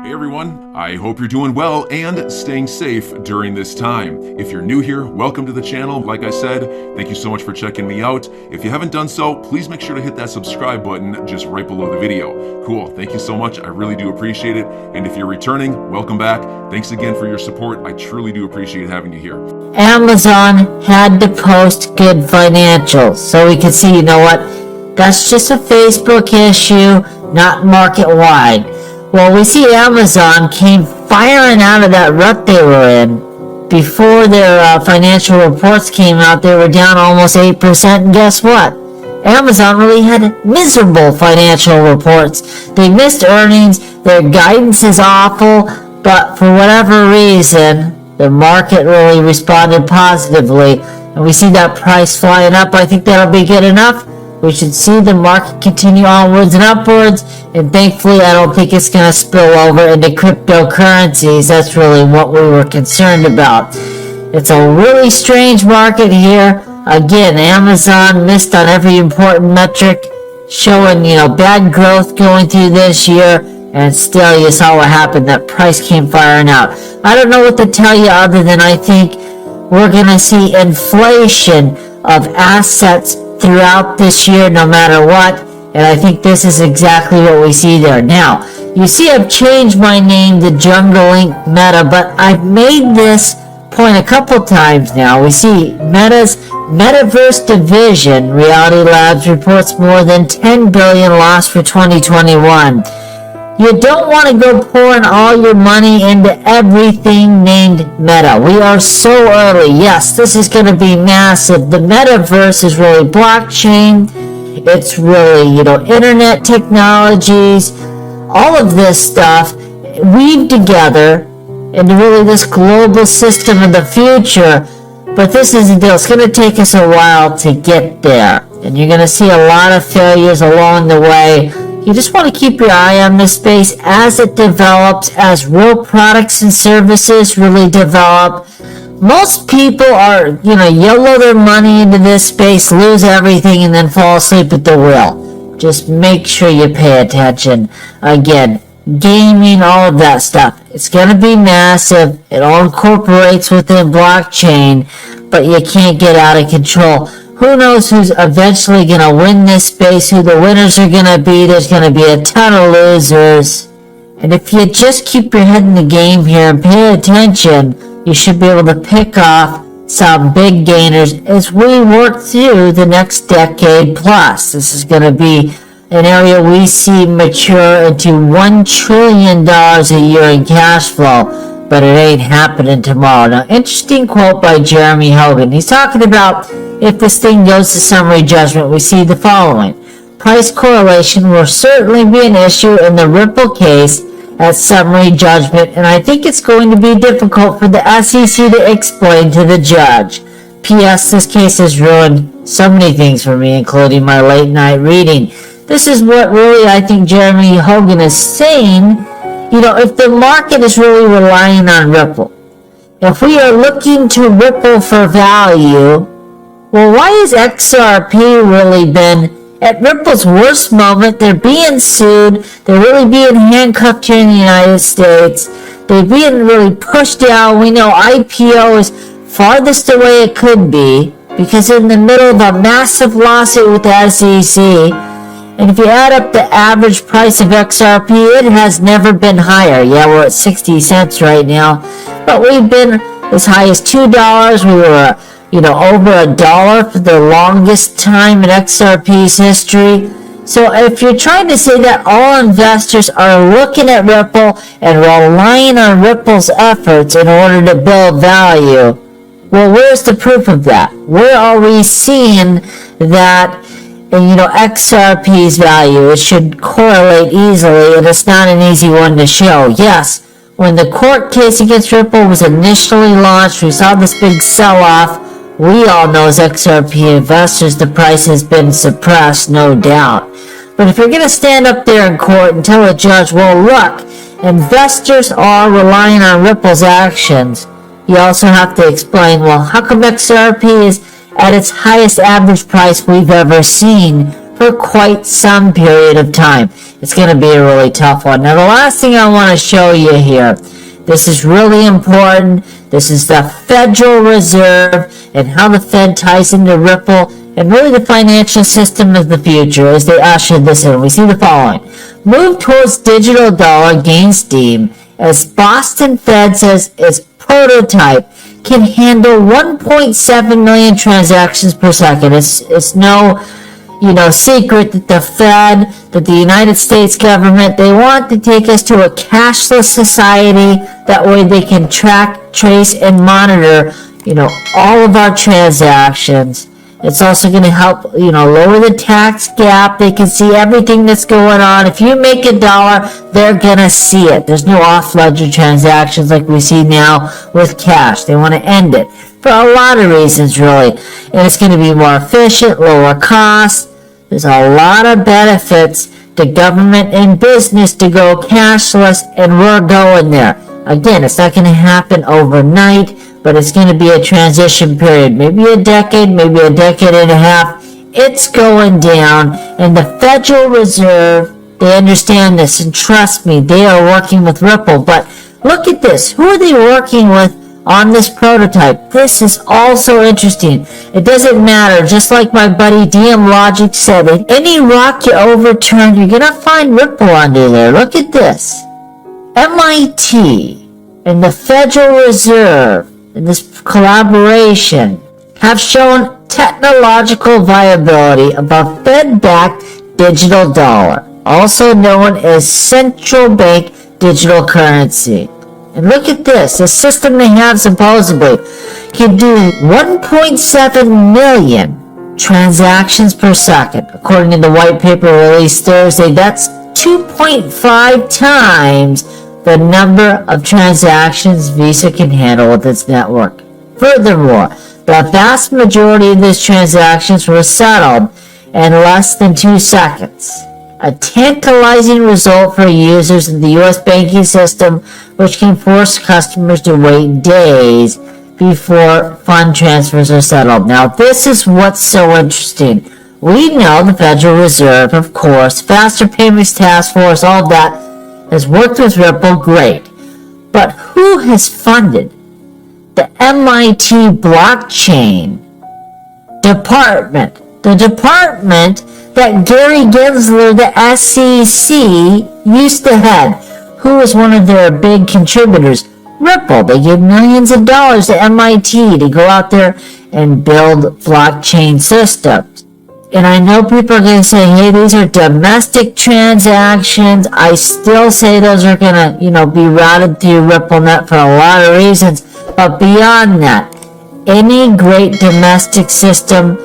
Hey everyone, I hope you're doing well and staying safe during this time. If you're new here, welcome to the channel. Like I said, thank you so much for checking me out. If you haven't done so, please make sure to hit that subscribe button just right below the video. Cool, thank you so much. I really do appreciate it. And if you're returning, welcome back. Thanks again for your support. I truly do appreciate having you here. Amazon had to post good financials so we could see, you know what, that's just a Facebook issue, not market-wide. Well, we see Amazon came firing out of that rut they were in. Before their financial reports came out, they were down almost 8%, and guess what? Amazon really had miserable financial reports. They missed earnings, their guidance is awful, but for whatever reason, the market really responded positively, and we see that price flying up. I think that'll be good enough. We should see the market continue onwards and upwards, and thankfully I don't think it's going to spill over into cryptocurrencies. That's really what we were concerned about. It's a really strange market here. Again, Amazon missed on every important metric, showing, bad growth going through this year, and still you saw what happened. That price came firing out. I don't know what to tell you other than I think we're going to see inflation of assets throughout this year no matter what, and I think this is exactly what we see there. Now, you see I've changed my name to Jungle Inc. Meta, but I've made this point a couple times now. We see Meta's Metaverse division, Reality Labs, reports more than $10 billion lost for 2021. You don't want to go pouring all your money into everything named Meta. We are so early. Yes, this is going to be massive. The Metaverse is really blockchain. It's really, internet technologies. All of this stuff weaved together into really this global system of the future. But this is the deal. It's going to take us a while to get there. And you're going to see a lot of failures along the way. You just want to keep your eye on this space as it develops, as real products and services really develop. Most people are, YOLO their money into this space, lose everything, and then fall asleep at the wheel. Just make sure you pay attention. Again, gaming, all of that stuff. It's going to be massive. It all incorporates within blockchain, but you can't get out of control. Who knows who's eventually going to win this space, who the winners are going to be. There's going to be a ton of losers. And if you just keep your head in the game here and pay attention, you should be able to pick off some big gainers as we work through the next decade plus. This is going to be an area we see mature into $1 trillion a year in cash flow, but it ain't happening tomorrow. Now, interesting quote by Jeremy Hogan. He's talking about if this thing goes to summary judgment, we see the following. Price correlation will certainly be an issue in the Ripple case at summary judgment, and I think it's going to be difficult for the SEC to explain to the judge. P.S. This case has ruined so many things for me, including my late night reading. This is what really I think Jeremy Hogan is saying. If the market is really relying on Ripple, if we are looking to Ripple for value, well, why has XRP really been at Ripple's worst moment? They're being sued. They're really being handcuffed here in the United States. They're being really pushed down. We know IPO is farthest away it could be because they're in the middle of a massive lawsuit with the SEC. And if you add up the average price of XRP, it has never been higher. Yeah, we're at 60 cents right now. But we've been as high as $2. We were over $1 for the longest time in XRP's history. So if you're trying to say that all investors are looking at Ripple and relying on Ripple's efforts in order to build value, well, where's the proof of that? Where are we seeing that, XRP's value? It should correlate easily, and it's not an easy one to show. Yes, when the court case against Ripple was initially launched, we saw this big sell-off. We all know as XRP investors the price has been suppressed, no doubt. But if you're going to stand up there in court and tell a judge, well, look, investors are relying on Ripple's actions, you also have to explain, well, how come XRP is at its highest average price we've ever seen for quite some period of time. It's going to be a really tough one. Now, the last thing I want to show you here, this is really important. This is the Federal Reserve and how the Fed ties into Ripple and really the financial system of the future as they usher this in. We see the following. Move towards digital dollar gains steam as Boston Fed says its prototype can handle 1.7 million transactions per second. It's no secret that the Fed, that the United States government, they want to take us to a cashless society. That way they can track, trace, and monitor, all of our transactions. It's also going to help, lower the tax gap. They can see everything that's going on. If you make $1, they're going to see it. There's no off-ledger transactions like we see now with cash. They want to end it for a lot of reasons, really. And it's going to be more efficient, lower cost. There's a lot of benefits to government and business to go cashless, and we're going there. Again, it's not going to happen overnight, but it's going to be a transition period, maybe a decade, maybe a decade and a half. It's going down, and the Federal Reserve, they understand this, and trust me, they are working with Ripple. But look at this. Who are they working with on this prototype? This is also interesting. It doesn't matter. Just like my buddy DM Logic said, if any rock you overturn, you're going to find Ripple under there. Look at this. MIT and the Federal Reserve in this collaboration have shown technological viability of a Fed-backed digital dollar, also known as central bank digital currency. And look at this. The system they have supposedly can do 1.7 million transactions per second. According to the white paper released Thursday, that's 2.5 times the number of transactions Visa can handle with its network. Furthermore, the vast majority of these transactions were settled in less than 2 seconds. A tantalizing result for users in the U.S. banking system, which can force customers to wait days before fund transfers are settled. Now, this is what's so interesting. We know the Federal Reserve, of course, Faster Payments Task Force, all of that, has worked with Ripple, great. But who has funded the MIT blockchain department? The department that Gary Gensler, the SEC, used to head. Who was one of their big contributors? Ripple. They gave millions of dollars to MIT to go out there and build blockchain systems. And I know people are going to say, hey, these are domestic transactions. I still say those are going to, be routed through RippleNet for a lot of reasons. But beyond that, any great domestic system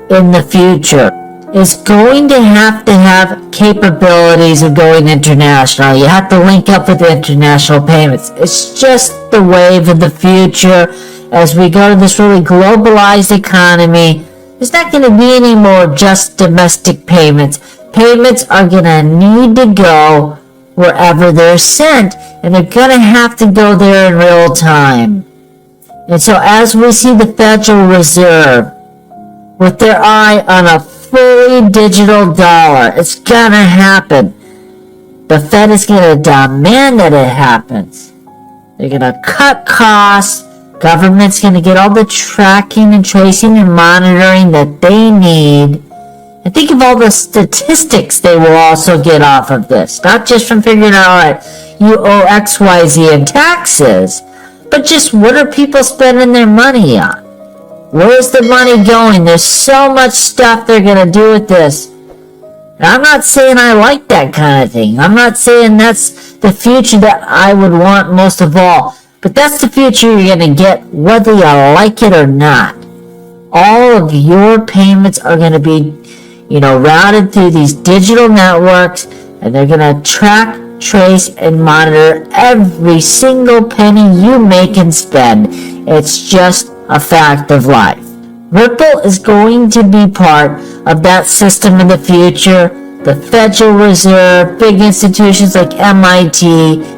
in the future is going to have capabilities of going international. You have to link up with international payments. It's just the wave of the future as we go to this really globalized economy. There's not going to be any more just domestic payments. Payments are going to need to go wherever they're sent, and they're going to have to go there in real time. And so as we see the Federal Reserve with their eye on a fully digital dollar, it's going to happen. The Fed is going to demand that it happens. They're going to cut costs. Government's going to get all the tracking and tracing and monitoring that they need. And think of all the statistics they will also get off of this. Not just from figuring out, all right, you owe X, Y, Z in taxes, but just what are people spending their money on? Where's the money going? There's so much stuff they're going to do with this. And I'm not saying I like that kind of thing. I'm not saying that's the future that I would want most of all. But that's the future you're going to get whether you like it or not. All of your payments are going to be, routed through these digital networks, and they're going to track, trace, and monitor every single penny you make and spend. It's just a fact of life. Ripple is going to be part of that system in the future. The Federal Reserve, big institutions like MIT,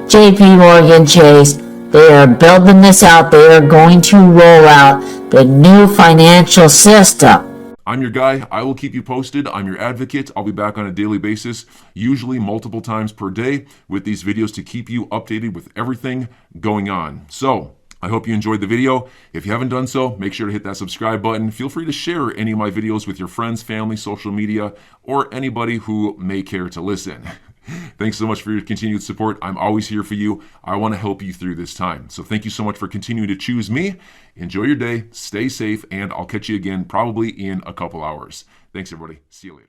JP Morgan Chase, they are building this out. They are going to roll out the new financial system. I'm your guy. I will keep you posted. I'm your advocate. I'll be back on a daily basis, usually multiple times per day, with these videos to keep you updated with everything going on. So I hope you enjoyed the video. If you haven't done so, make sure to hit that subscribe button. Feel free to share any of my videos with your friends, family, social media, or anybody who may care to listen. Thanks so much for your continued support. I'm always here for you. I want to help you through this time. So thank you so much for continuing to choose me. Enjoy your day, stay safe, and I'll catch you again probably in a couple hours. Thanks, everybody. See you later.